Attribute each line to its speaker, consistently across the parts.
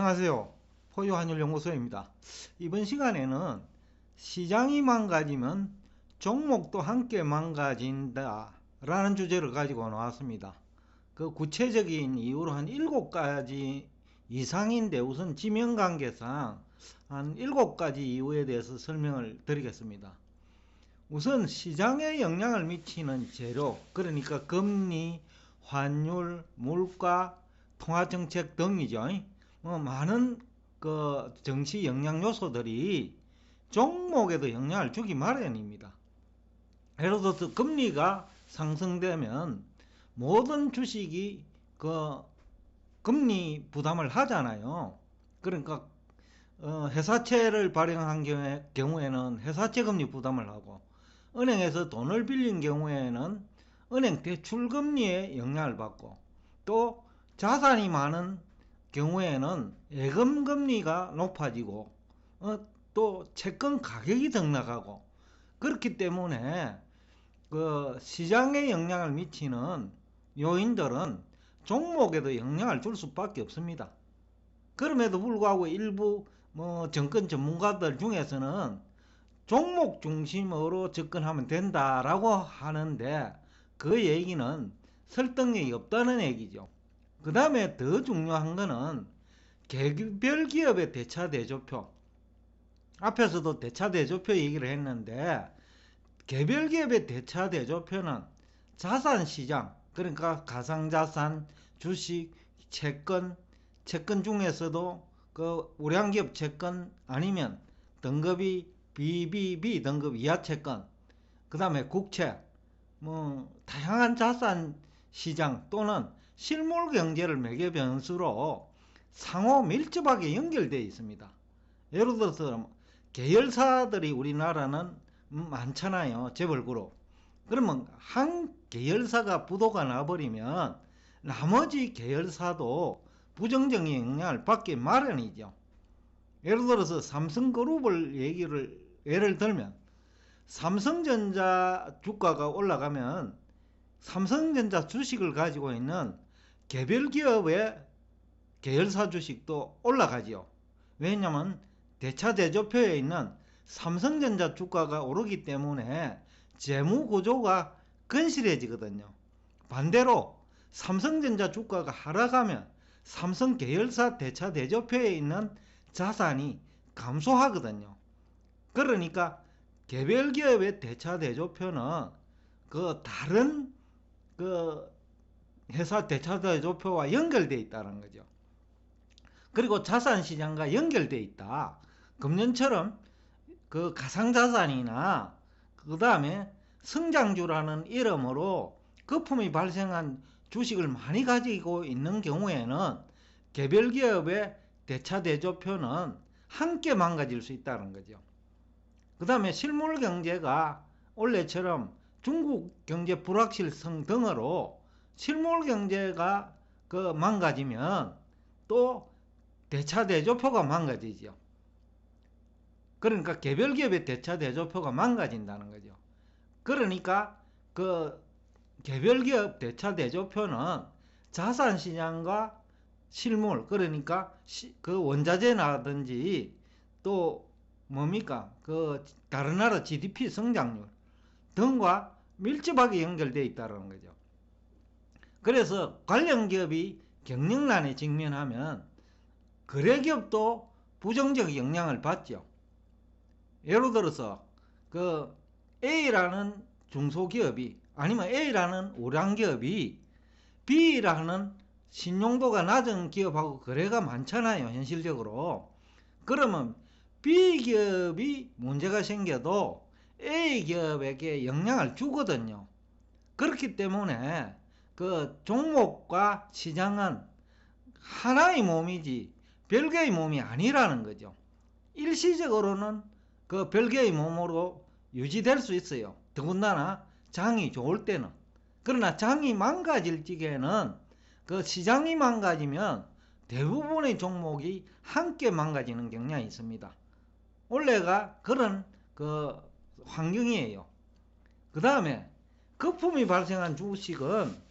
Speaker 1: 안녕하세요. 포유환율연구소입니다. 이번 시간에는 시장이 망가지면 종목도 함께 망가진다 라는 주제를 가지고 나왔습니다. 그 구체적인 이유로 한 7가지 이상인데, 우선 지명관계상 한 7가지 이유에 대해서 설명을 드리겠습니다. 우선 시장에 영향을 미치는 재료, 그러니까 금리, 환율, 물가, 통화정책 등이죠. 많은 그 정치 영향 요소들이 종목에도 영향을 주기 마련입니다. 예를 들어서 금리가 상승되면 모든 주식이 그 금리 부담을 하잖아요. 그러니까 회사채를 발행한 경우에는 회사채 금리 부담을 하고, 은행에서 돈을 빌린 경우에는 은행 대출 금리에 영향을 받고, 또 자산이 많은 경우에는 예금 금리가 높아지고, 또 채권 가격이 등락하고, 그렇기 때문에 그 시장에 영향을 미치는 요인들은 종목에도 영향을 줄 수밖에 없습니다. 그럼에도 불구하고 일부 정권 전문가들 중에서는 종목 중심으로 접근하면 된다라고 하는데, 그 얘기는 설득력이 없다는 얘기죠. 그 다음에 더 중요한 거는 개별 기업의 대차 대조표. 앞에서도 대차 대조표 얘기를 했는데, 개별 기업의 대차 대조표는 자산시장, 그러니까 가상자산, 주식, 채권 중에서도 그 우량기업 채권, 아니면 등급이 BBB 등급 이하 채권, 그 다음에 국채, 다양한 자산 시장 또는 실물 경제를 매개 변수로 상호 밀접하게 연결되어 있습니다. 예를 들어서 계열사들이 우리나라는 많잖아요. 재벌그룹. 그러면 한 계열사가 부도가 나버리면 나머지 계열사도 부정적인 영향을 받기 마련이죠. 예를 들어서 삼성그룹을 예를 들면, 삼성전자 주가가 올라가면 삼성전자 주식을 가지고 있는 개별 기업의 계열사 주식도 올라가지요. 왜냐하면 대차 대조표에 있는 삼성전자 주가가 오르기 때문에 재무 구조가 건실해지거든요. 반대로 삼성전자 주가가 하락하면 삼성 계열사 대차 대조표에 있는 자산이 감소하거든요. 그러니까 개별 기업의 대차 대조표는 그 다른 그 회사 대차 대조표와 연결되어 있다는 거죠. 그리고 자산시장과 연결되어 있다. 금년처럼 그 가상자산이나 그 다음에 성장주라는 이름으로 거품이 발생한 주식을 많이 가지고 있는 경우에는 개별 기업의 대차 대조표는 함께 망가질 수 있다는 거죠. 그 다음에 실물 경제가 올해처럼 중국 경제 불확실성 등으로 실물 경제가 그 망가지면 또 대차 대조표가 망가지죠. 그러니까 개별 기업의 대차 대조표가 망가진다는 거죠. 그러니까 그 개별 기업 대차 대조표는 자산 시장과 실물, 그러니까 그 원자재라든지 또 뭡니까? 그 다른 나라 GDP 성장률 등과 밀접하게 연결되어 있다는 거죠. 그래서 관련 기업이 경영난에 직면하면 거래기업도 부정적 영향을 받죠. 예를 들어서 그 A라는 중소기업이, 아니면 A라는 우량기업이 B라는 신용도가 낮은 기업하고 거래가 많잖아요, 현실적으로. 그러면 B기업이 문제가 생겨도 A기업에게 영향을 주거든요. 그렇기 때문에 그 종목과 시장은 하나의 몸이지 별개의 몸이 아니라는 거죠. 일시적으로는 그 별개의 몸으로 유지될 수 있어요. 더군다나 장이 좋을 때는. 그러나 장이 망가질 적에는 그 시장이 망가지면 대부분의 종목이 함께 망가지는 경향이 있습니다. 원래가 그런 그 환경이에요. 그 다음에 거품이 발생한 주식은,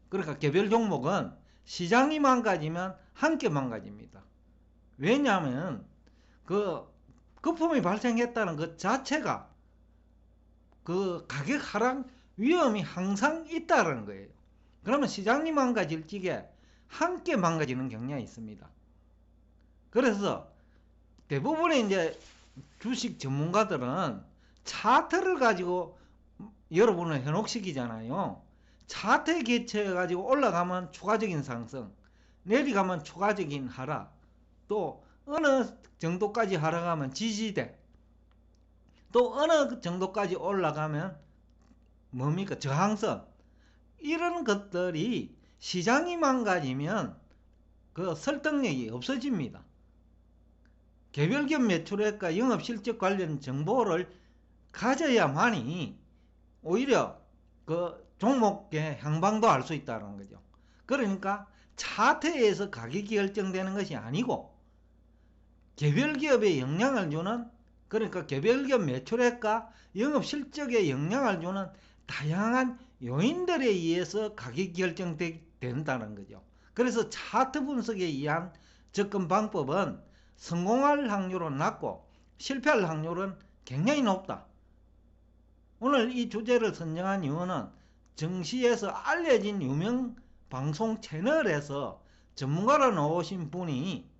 Speaker 1: 그러니까 개별 종목은 시장이 망가지면 함께 망가집니다. 왜냐하면 그 거품이 발생했다는 것 자체가 그 가격 하락 위험이 항상 있다는 거예요. 그러면 시장이 망가질 적에 함께 망가지는 경향이 있습니다. 그래서 대부분의 이제 주식 전문가들은 차트를 가지고 여러분을 현혹시키잖아요. 차트에 개최해 가지고 올라가면 추가적인 상승, 내려가면 추가적인 하락, 또 어느 정도까지 하락하면 지지대, 또 어느 정도까지 올라가면 뭡니까? 저항선. 이런 것들이 시장이 망가지면 그 설득력이 없어집니다. 개별기업 매출액과 영업실적 관련 정보를 가져야만이 오히려 그 종목의 향방도 알 수 있다는 거죠. 그러니까 차트에서 가격이 결정되는 것이 아니고 개별기업에 영향을 주는, 그러니까 개별기업 매출액과 영업실적에 영향을 주는 다양한 요인들에 의해서 가격이 결정된다는 거죠. 그래서 차트 분석에 의한 접근 방법은 성공할 확률은 낮고 실패할 확률은 굉장히 높다. 오늘 이 주제를 선정한 이유는 정시에서 알려진 유명 방송 채널에서 전문가로 나오신 분이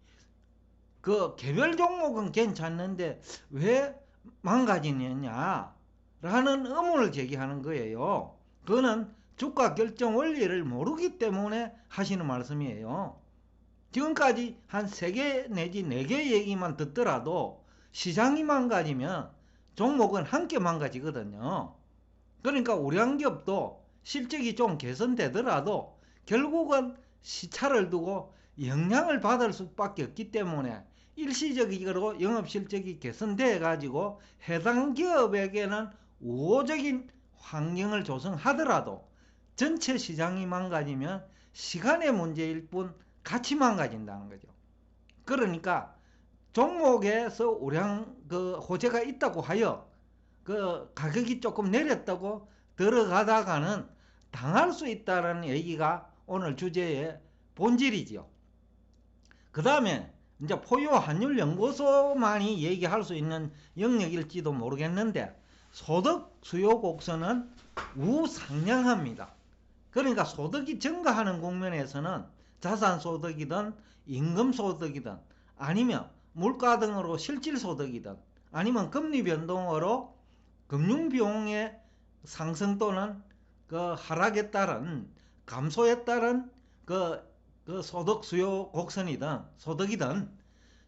Speaker 1: 그 개별 종목은 괜찮는데 왜 망가지느냐 라는 의문을 제기하는 거예요. 그거는 주가 결정 원리를 모르기 때문에 하시는 말씀이에요. 지금까지 한 3개 내지 4개 얘기만 듣더라도 시장이 망가지면 종목은 함께 망가지거든요. 그러니까 우량기업도 실적이 좀 개선되더라도 결국은 시차를 두고 영향을 받을 수밖에 없기 때문에 일시적으로 영업실적이 개선돼 가지고 해당 기업에게는 우호적인 환경을 조성하더라도 전체 시장이 망가지면 시간의 문제일 뿐 같이 망가진다는 거죠. 그러니까 종목에서 우량 그 호재가 있다고 하여 그 가격이 조금 내렸다고 들어가다가는 당할 수 있다는 얘기가 오늘 주제의 본질이지요. 그 다음에 이제 포유 환율 연구소만이 얘기할 수 있는 영역일지도 모르겠는데 소득 수요 곡선은 우상향합니다. 그러니까 소득이 증가하는 국면에서는 자산소득이든 임금소득이든 아니면 물가 등으로 실질소득이든 아니면 금리 변동으로 금융비용의 상승 또는 그 하락에 따른 감소에 따른 그 소득 수요 곡선이든 소득이든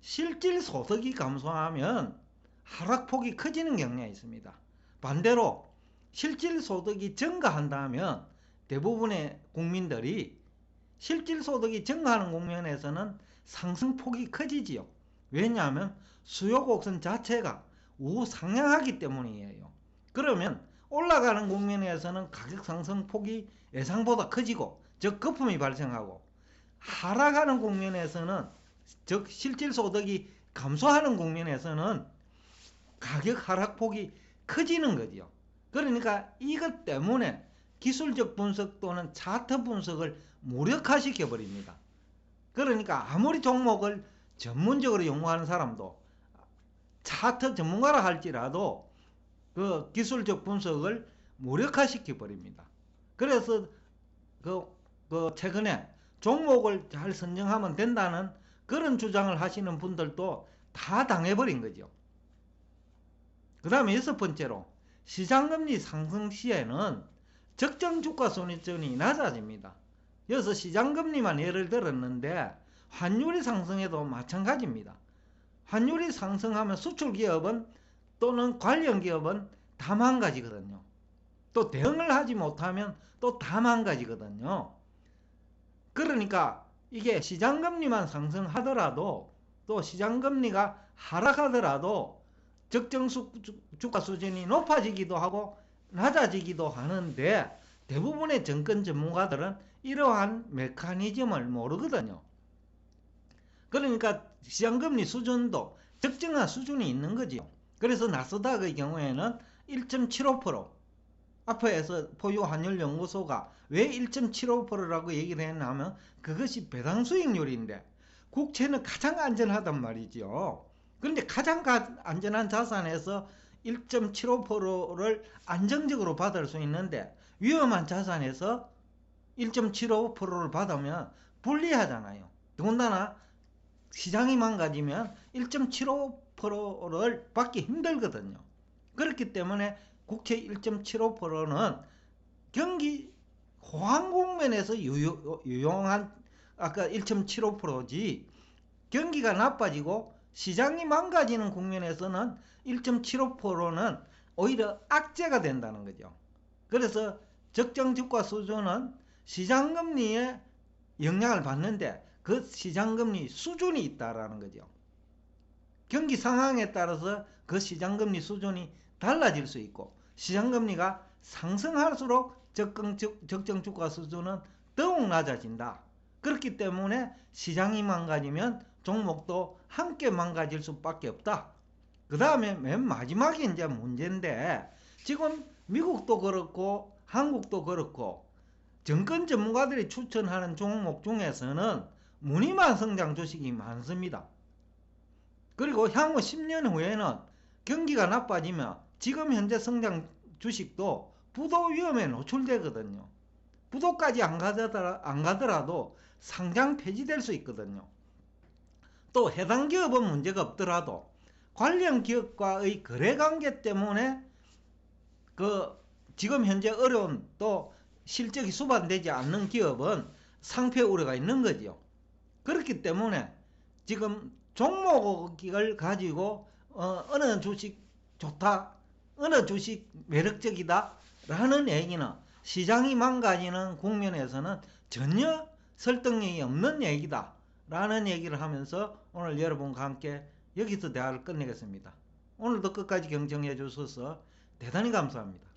Speaker 1: 실질 소득이 감소하면 하락폭이 커지는 경향이 있습니다. 반대로 실질 소득이 증가한다면 대부분의 국민들이 실질 소득이 증가하는 국면에서는 상승폭이 커지지요. 왜냐하면 수요 곡선 자체가 우상향하기 때문이에요. 그러면 올라가는 국면에서는 가격 상승폭이 예상보다 커지고 즉 거품이 발생하고, 하락하는 국면에서는 즉 실질 소득이 감소하는 국면에서는 가격 하락폭이 커지는 거죠. 그러니까 이것 때문에 기술적 분석 또는 차트 분석을 무력화시켜 버립니다. 그러니까 아무리 종목을 전문적으로 연구하는 사람도 차트 전문가라 할지라도 그 기술적 분석을 무력화시켜 버립니다. 그래서 최근에 종목을 잘 선정하면 된다는 그런 주장을 하시는 분들도 다 당해버린 거죠. 그 다음에 6번째로 시장금리 상승 시에는 적정 주가 손익전이 낮아집니다. 여기서 시장금리만 예를 들었는데 환율이 상승해도 마찬가지입니다. 환율이 상승하면 수출기업은 또는 관련기업은 다 망가지거든요. 또 대응을 하지 못하면 또 다 망가지거든요. 그러니까 이게 시장금리만 상승하더라도 또 시장금리가 하락하더라도 적정 주가 수준이 높아지기도 하고 낮아지기도 하는데 대부분의 정권 전문가들은 이러한 메커니즘을 모르거든요. 그러니까 시장금리 수준도 적정한 수준이 있는 거죠. 그래서 나스닥의 경우에는 1.75%, 앞에서 포유환율연구소가 왜 1.75%라고 얘기를 했냐면 그것이 배당 수익률인데 국채는 가장 안전하단 말이죠. 그런데 가장 안전한 자산에서 1.75%를 안정적으로 받을 수 있는데 위험한 자산에서 1.75%를 받으면 불리하잖아요. 더군다나 시장이 망가지면 1.75%를 받기 힘들거든요. 그렇기 때문에 국채 1.75%는 경기 호황 국면에서 유용한 아까 1.75%지 경기가 나빠지고 시장이 망가지는 국면에서는 1.75%는 오히려 악재가 된다는 거죠. 그래서 적정 주가 수준은 시장금리에 영향을 받는데 그 시장금리 수준이 있다라는 거죠. 경기 상황에 따라서 그 시장금리 수준이 달라질 수 있고 시장금리가 상승할수록 적정 주가 수준은 더욱 낮아진다. 그렇기 때문에 시장이 망가지면 종목도 함께 망가질 수밖에 없다. 그 다음에 맨 마지막에 이제 문제인데 지금 미국도 그렇고 한국도 그렇고 정권 전문가들이 추천하는 종목 중에서는 무늬만 성장 주식이 많습니다. 그리고 향후 10년 후에는 경기가 나빠지면 지금 현재 성장 주식도 부도 위험에 노출되거든요. 부도까지 안 가더라도 상장 폐지될 수 있거든요. 또 해당 기업은 문제가 없더라도 관련 기업과의 거래관계 때문에 지금 현재 어려운 또 실적이 수반되지 않는 기업은 상폐 우려가 있는 거죠. 그렇기 때문에 지금 종목을 가지고 어느 주식 좋다, 어느 주식 매력적이다 라는 얘기는 시장이 망가지는 국면에서는 전혀 설득력이 없는 얘기다 라는 얘기를 하면서 오늘 여러분과 함께 여기서 대화를 끝내겠습니다. 오늘도 끝까지 경청해 주셔서 대단히 감사합니다.